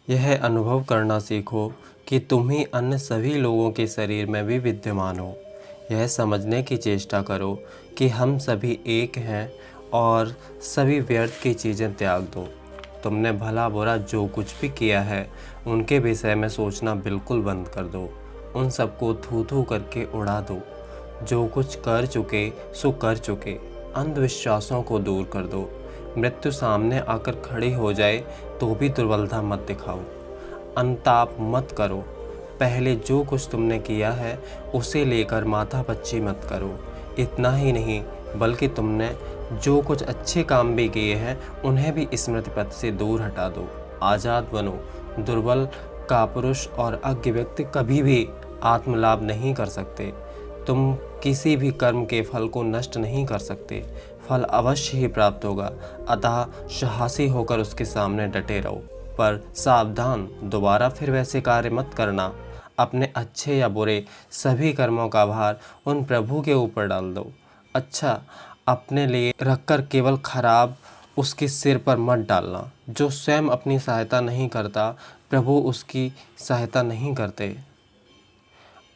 यह अनुभव करना सीखो कि तुम ही अन्य सभी लोगों के शरीर में भी विद्यमान हो। यह समझने की चेष्टा करो कि हम सभी एक हैं और सभी व्यर्थ की चीज़ें त्याग दो। तुमने भला बुरा जो कुछ भी किया है उनके विषय में सोचना बिल्कुल बंद कर दो। उन सबको थू थू करके उड़ा दो। जो कुछ कर चुके सो कर चुके। अंधविश्वासों को दूर कर दो। मृत्यु सामने आकर खड़ी हो जाए तो भी दुर्बलता मत दिखाओ। अनुताप मत करो। पहले जो कुछ तुमने किया है उसे लेकर माथापच्ची मत करो। इतना ही नहीं बल्कि तुमने जो कुछ अच्छे काम भी किए हैं उन्हें भी स्मृति पथ से दूर हटा दो। आज़ाद बनो। दुर्बल कापुरुष और अज्ञ व्यक्ति कभी भी आत्मलाभ नहीं कर सकते। तुम किसी भी कर्म के फल को नष्ट नहीं कर सकते। फल अवश्य ही प्राप्त होगा, अतः साहसी होकर उसके सामने डटे रहो। पर सावधान, दोबारा फिर वैसे कार्य मत करना। अपने अच्छे या बुरे सभी कर्मों का भार उन प्रभु के ऊपर डाल दो। अच्छा अपने लिए रखकर केवल खराब उसके सिर पर मत डालना। जो स्वयं अपनी सहायता नहीं करता, प्रभु उसकी सहायता नहीं करते।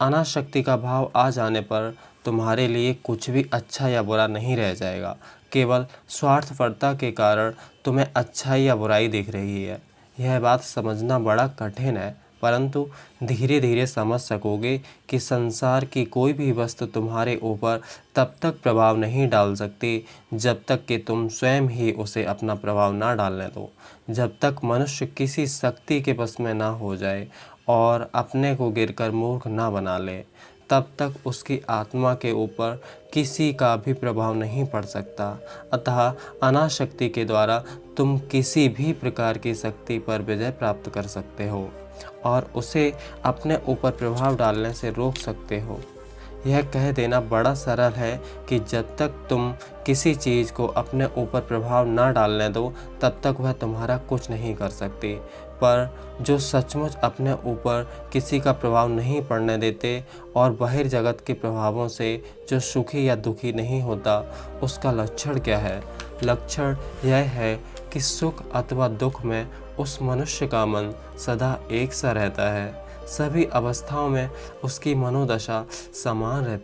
अनासक्ति का भाव आ जाने पर तुम्हारे लिए कुछ भी अच्छा या बुरा नहीं रह जाएगा। केवल स्वार्थपरता के कारण तुम्हें अच्छाई या बुराई दिख रही है। यह बात समझना बड़ा कठिन है, परंतु धीरे धीरे समझ सकोगे कि संसार की कोई भी वस्तु तुम्हारे ऊपर तब तक प्रभाव नहीं डाल सकती जब तक कि तुम स्वयं ही उसे अपना प्रभाव ना डालने दो। जब तक मनुष्य किसी शक्ति के बस में ना हो जाए और अपने को गिरकर मूर्ख ना बना ले, तब तक उसकी आत्मा के ऊपर किसी का भी प्रभाव नहीं पड़ सकता। अतः अनाशक्ति के द्वारा तुम किसी भी प्रकार की शक्ति पर विजय प्राप्त कर सकते हो और उसे अपने ऊपर प्रभाव डालने से रोक सकते हो। यह कह देना बड़ा सरल है कि जब तक तुम किसी चीज़ को अपने ऊपर प्रभाव ना डालने दो तब तक वह तुम्हारा कुछ नहीं कर सकती। पर जो सचमुच अपने ऊपर किसी का प्रभाव नहीं पड़ने देते और बाहर जगत के प्रभावों से जो सुखी या दुखी नहीं होता, उसका लक्षण क्या है? लक्षण यह है कि सुख अथवा दुख में उस मनुष्य का मन सदा एक सा रहता है। सभी अवस्थाओं में उसकी मनोदशा समान रहती है।